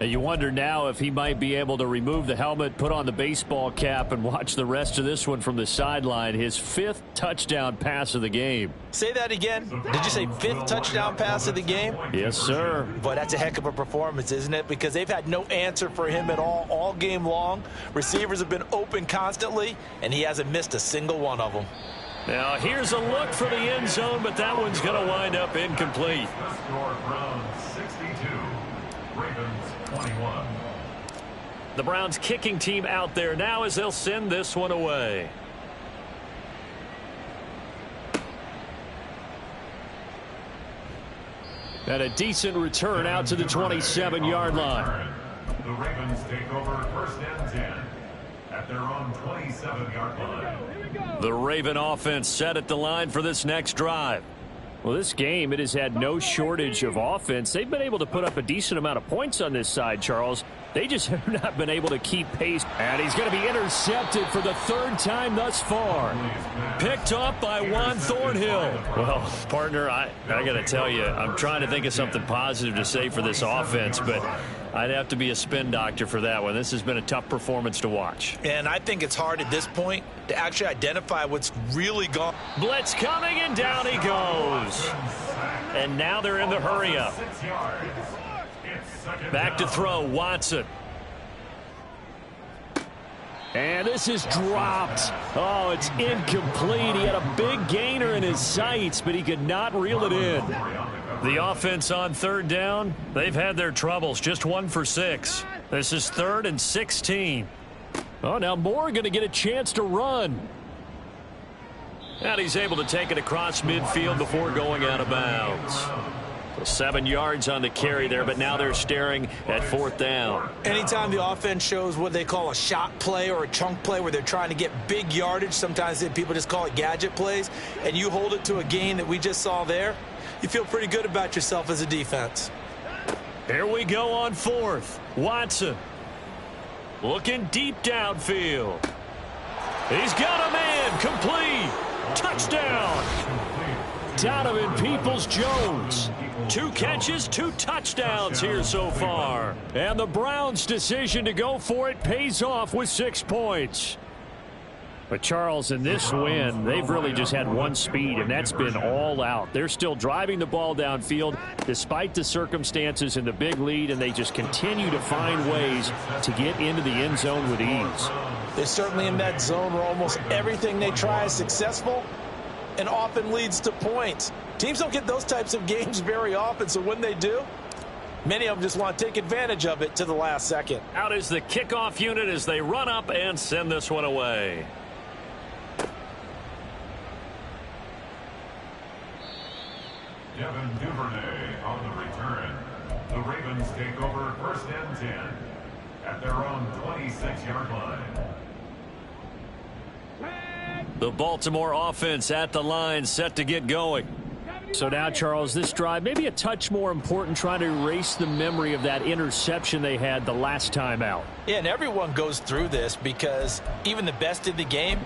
And you wonder now if he might be able to remove the helmet, put on the baseball cap, and watch the rest of this one from the sideline. His 5th touchdown pass of the game. Say that again. Did you say 5th touchdown pass of the game? Yes, sir. Boy, that's a heck of a performance, isn't it? Because they've had no answer for him at all game long. Receivers have been open constantly, and he hasn't missed a single one of them. Now, here's a look for the end zone, but that one's going to wind up incomplete. The score, Browns 62, Ravens 21. The Browns kicking team out there now as they'll send this one away. And a decent return out to the 27-yard line. The Ravens take over 1st and 10 at their own 27-yard line. The Raven offense set at the line for this next drive. Well, this game, it has had no shortage of offense. They've been able to put up a decent amount of points on this side, Charles. They just have not been able to keep pace. And he's going to be intercepted for the 3rd time thus far. Picked off by Juan Thornhill. Well, partner, I got to tell you, I'm trying to think of something positive to say for this offense, but I'd have to be a spin doctor for that one. This has been a tough performance to watch. And I think it's hard at this point to actually identify what's really gone. Blitz coming, and down he goes. And now they're in the hurry-up. Back to throw, Watson. And this is dropped. Oh, it's incomplete. He had a big gainer in his sights, but he could not reel it in. The offense on third down, they've had their troubles. Just 1 for 6. This is 3rd and 16. Oh, now Moore going to get a chance to run. And he's able to take it across midfield before going out of bounds. So 7 yards on the carry there, but now they're staring at 4th down. Anytime the offense shows what they call a shot play or a chunk play where they're trying to get big yardage, sometimes people just call it gadget plays, and you hold it to a gain that we just saw there, you feel pretty good about yourself as a defense. Here we go on 4th. Watson looking deep downfield. He's got a man. Complete. Touchdown. Donovan Peoples-Jones. 2 catches, 2 touchdowns here so far. And the Browns' decision to go for it pays off with 6 points. But, Charles, in this win, they've really just had one speed, and that's been all out. They're still driving the ball downfield despite the circumstances and the big lead, and they just continue to find ways to get into the end zone with ease. They're certainly in that zone where almost everything they try is successful and often leads to points. Teams don't get those types of games very often, so when they do, many of them just want to take advantage of it to the last second. Out is the kickoff unit as they run up and send this one away. Devin Duvernay on the return. The Ravens take over 1st and 10 at their own 26-yard line. The Baltimore offense at the line, set to get going. So now, Charles, this drive maybe a touch more important, trying to erase the memory of that interception they had the last time out. Yeah, and everyone goes through this because even the best in the game,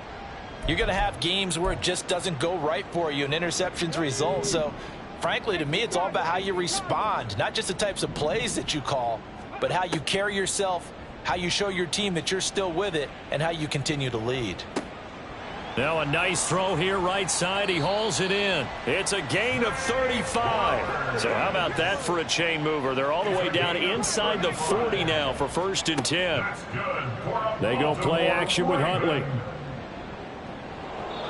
you're going to have games where it just doesn't go right for you and interceptions result. So, frankly, to me, it's all about how you respond, not just the types of plays that you call, but how you carry yourself, how you show your team that you're still with it, and how you continue to lead. Now a nice throw here right side. He hauls it in. It's a gain of 35. So how about that for a chain mover? They're all the way down inside the 40 now for 1st and 10. They go play action with Huntley.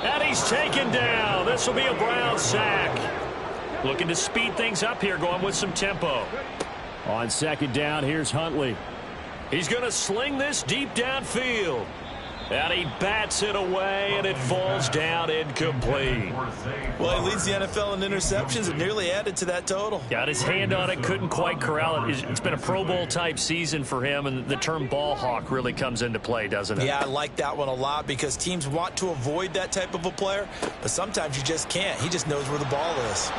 And he's taken down. This will be a Brown sack. Looking to speed things up here, going with some tempo. On 2nd down, here's Huntley. He's going to sling this deep downfield. And he bats it away, and it falls down incomplete. Well, he leads the NFL in interceptions and nearly added to that total. Got his hand on it, couldn't quite corral it. It's been a Pro Bowl-type season for him, and the term ball hawk really comes into play, doesn't it? Yeah, I like that one a lot because teams want to avoid that type of a player, but sometimes you just can't. He just knows where the ball is.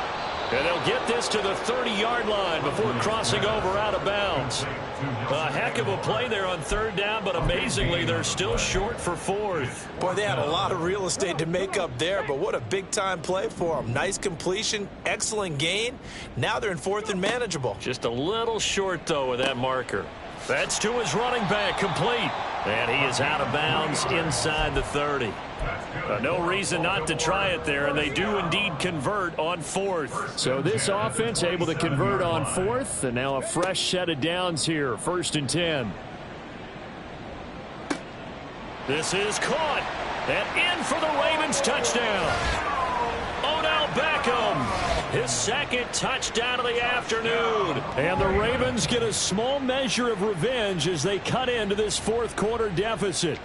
And they'll get this to the 30-yard line before crossing over out of bounds. A heck of a play there on 3rd down, but amazingly, they're still short for 4th. Boy, they had a lot of real estate to make up there, but what a big-time play for them. Nice completion, excellent gain. Now they're in 4th and manageable. Just a little short, though, with that marker. That's to his running back, complete. And he is out of bounds inside the 30. No reason not to try it there, and they do indeed convert on 4th. So this offense able to convert on 4th, and now a fresh set of downs here, 1st and 10. This is caught, and in for the Ravens touchdown. Odell Beckham, his 2nd touchdown of the afternoon. And the Ravens get a small measure of revenge as they cut into this 4th quarter deficit.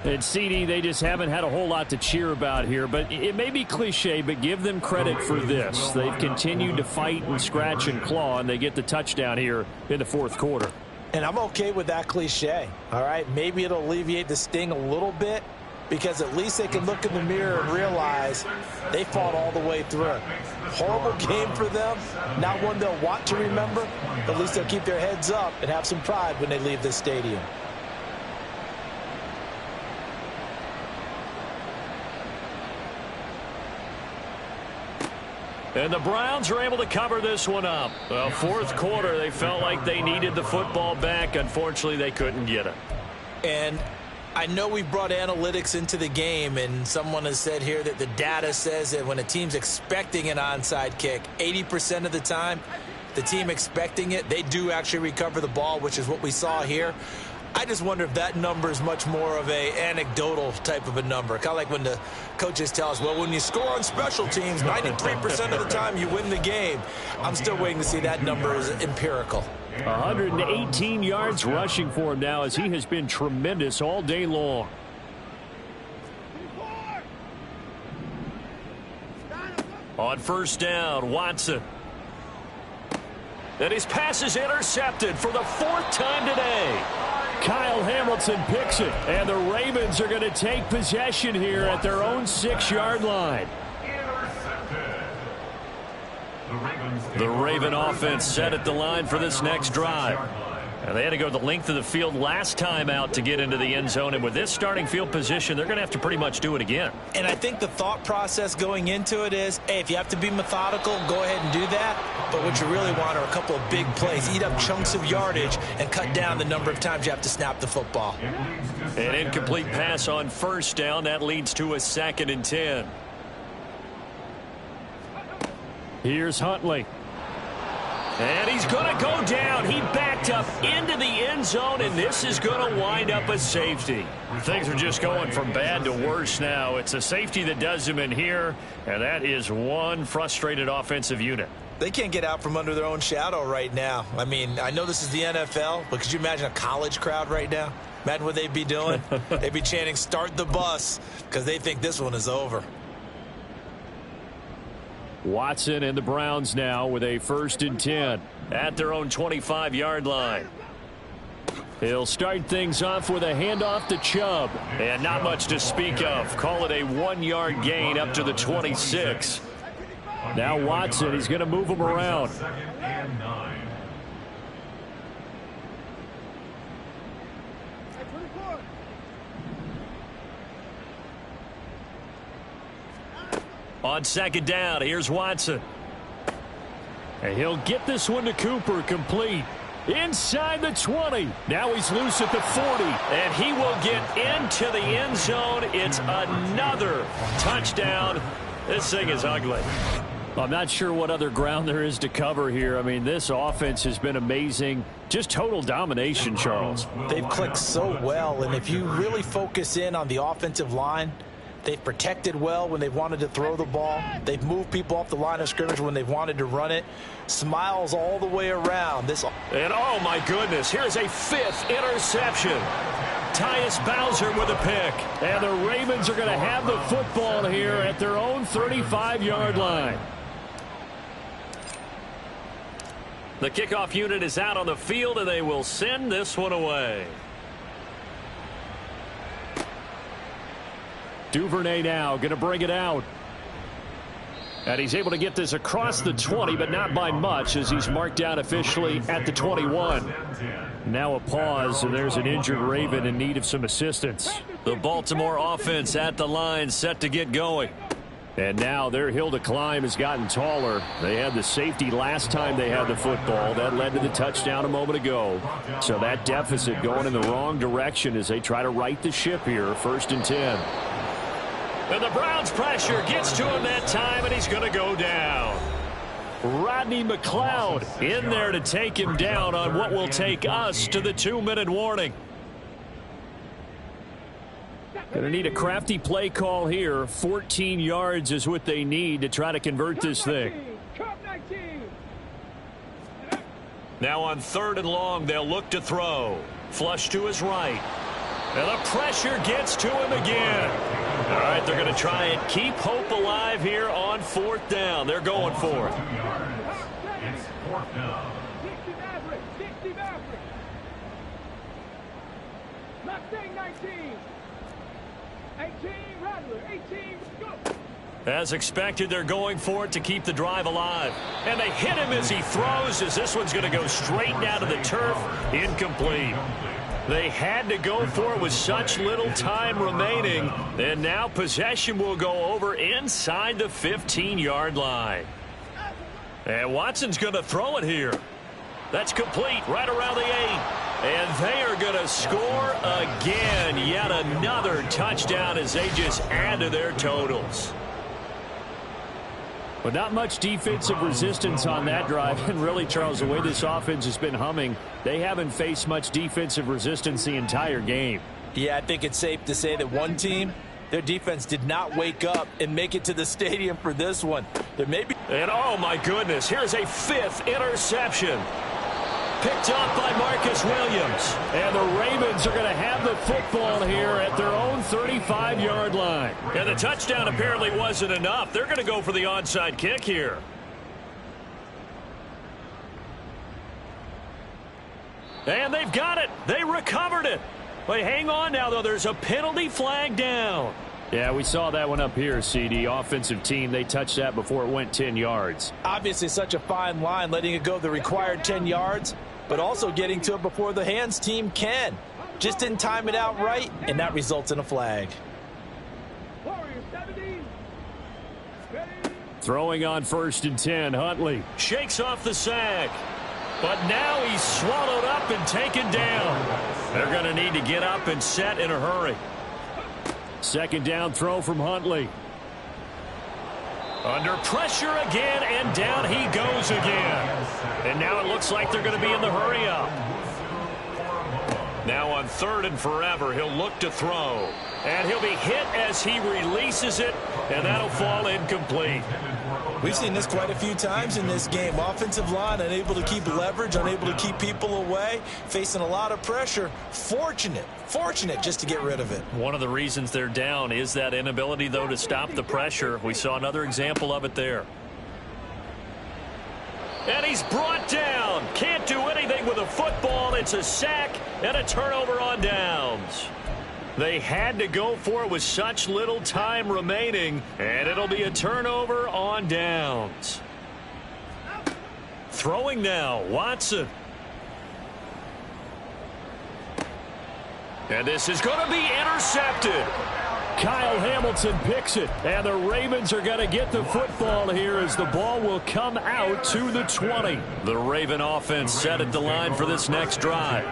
And CD, they just haven't had a whole lot to cheer about here, but it may be cliche, but give them credit for this. They've continued to fight and scratch and claw, and they get the touchdown here in the 4th quarter. And I'm okay with that cliche, all right? Maybe it'll alleviate the sting a little bit because at least they can look in the mirror and realize they fought all the way through. Horrible game for them, not one they'll want to remember, but at least they'll keep their heads up and have some pride when they leave this stadium. And the Browns are able to cover this one up. Well, 4th quarter, they felt like they needed the football back. Unfortunately, they couldn't get it. And I know we brought analytics into the game, and someone has said here that the data says that when a team's expecting an onside kick, 80% of the time, the team expecting it, they do actually recover the ball, which is what we saw here. I just wonder if that number is much more of a anecdotal type of a number. Kind of like when the coaches tell us, well, when you score on special teams, 93% of the time you win the game. I'm still waiting to see that number is empirical. 118 yards rushing for him now as he has been tremendous all day long. On first down, Watson. And his pass is intercepted for the 4th time today. Kyle Hamilton picks it, and the Ravens are going to take possession here at their own 6-yard line. The Raven offense set at the line for this next drive. And they had to go the length of the field last time out to get into the end zone. And with this starting field position, they're going to have to pretty much do it again. And I think the thought process going into it is, hey, if you have to be methodical, go ahead and do that. But what you really want are a couple of big plays. Eat up chunks of yardage and cut down the number of times you have to snap the football. An incomplete pass on first down. That leads to a 2nd and 10. Here's Huntley. And he's going to go down. He backed up into the end zone, and this is going to wind up a safety. Things are just going from bad to worse now. It's a safety that does him in here, and that is one frustrated offensive unit. They can't get out from under their own shadow right now. I mean, I know this is the NFL, but could you imagine a college crowd right now? Imagine what they'd be doing. They'd be chanting, "Start the bus," because they think this one is over. Watson and the Browns now with a 1st and 10 at their own 25-yard line. He'll start things off with a handoff to Chubb. And not much to speak of. Call it a 1-yard gain up to the 26. Now Watson, he's going to move him around. On 2nd down, here's Watson. And he'll get this one to Cooper, complete. Inside the 20. Now he's loose at the 40. And he will get into the end zone. It's another touchdown. This thing is ugly. I'm not sure what other ground there is to cover here. I mean, this offense has been amazing. Just total domination, Charles. They've clicked so well, and if you really focus in on the offensive line, they've protected well when they've wanted to throw the ball. They've moved people off the line of scrimmage when they've wanted to run it. Smiles all the way around. And oh my goodness, here's a 5th interception. Tyus Bowser with a pick. And the Ravens are going to have the football here at their own 35-yard line. The kickoff unit is out on the field, and they will send this one away. Duvernay now going to bring it out. And he's able to get this across the 20, but not by much as he's marked down officially at the 21. Now a pause, and there's an injured Raven in need of some assistance. The Baltimore offense at the line set to get going. And now their hill to climb has gotten taller. They had the safety last time they had the football. That led to the touchdown a moment ago. So that deficit going in the wrong direction as they try to right the ship here. 1st and 10. And the Browns pressure gets to him that time, and he's going to go down. Rodney McLeod in there to take him down on what will take us to the 2-minute warning. Going to need a crafty play call here. 14 yards is what they need to try to convert this thing. Now on 3rd and long, they'll look to throw. Flush to his right. And the pressure gets to him again. All right, they're going to try and keep hope alive here on 4th down. They're going for it. It's 4th down. As expected, they're going for it to keep the drive alive. And they hit him as he throws, as this one's going to go straight down to the turf. Incomplete. They had to go for it with such little time remaining. And now possession will go over inside the 15-yard line. And Watson's going to throw it here. That's complete right around the 8. And they are going to score again. Yet another touchdown as they just add to their totals. But not much defensive resistance on that drive. And really, Charles, the way this offense has been humming, they haven't faced much defensive resistance the entire game. Yeah, I think it's safe to say that one team, their defense did not wake up and make it to the stadium for this one. There may be... And oh my goodness, here's a 5th interception. Picked off by Marcus Williams. And the Ravens are going to have the football here at their own 35-yard line. And the touchdown apparently wasn't enough. They're going to go for the onside kick here. And they've got it. They recovered it. But hang on now, though. There's a penalty flag down. Yeah, we saw that one up here, CD. Offensive team, they touched that before it went 10 yards. Obviously such a fine line, letting it go the required 10 yards, but also getting to it before the hands team can. Just didn't time it out right, and that results in a flag. Throwing on 1st and 10, Huntley. Shakes off the sack. But now he's swallowed up and taken down. They're going to need to get up and set in a hurry. 2nd down throw from Huntley. Under pressure again, and down he goes again. And now it looks like they're going to be in the hurry up. Now on 3rd and forever, he'll look to throw. And he'll be hit as he releases it, and that'll fall incomplete. We've seen this quite a few times in this game. Offensive line unable to keep leverage, unable to keep people away, facing a lot of pressure. Fortunate just to get rid of it. One of the reasons they're down is that inability, though, to stop the pressure. We saw another example of it there. And he's brought down. Can't do anything with a football. It's a sack and a turnover on downs. They had to go for it with such little time remaining, and it'll be a turnover on downs. Throwing now, Watson. And this is going to be intercepted. Kyle Hamilton picks it, and the Ravens are going to get the football here as the ball will come out to the 20. The Raven offense set at the line for this next drive.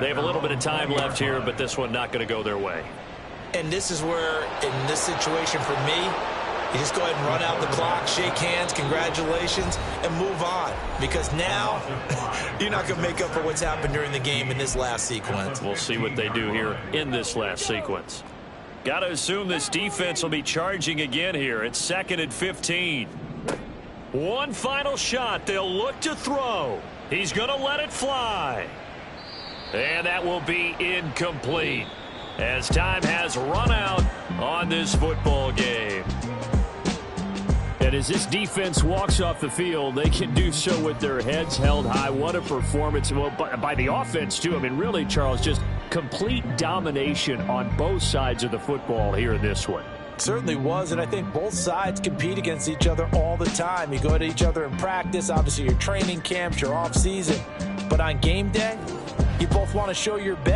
They have a little bit of time left here, but this one not going to go their way. And this is where, in this situation for me, you just go ahead and run out the clock, shake hands, congratulations, and move on. Because now, you're not going to make up for what's happened during the game in this last sequence. We'll see what they do here in this last sequence. Got to assume this defense will be charging again here. It's 2nd and 15. One final shot. They'll look to throw. He's going to let it fly. And that will be incomplete as time has run out on this football game. And as this defense walks off the field, they can do so with their heads held high. What a performance by the offense, too. I mean, really, Charles, just complete domination on both sides of the football here in this one. Certainly was, and I think both sides compete against each other all the time. You go to each other in practice, obviously your training camps, your off season. But on game day, you both want to show your best.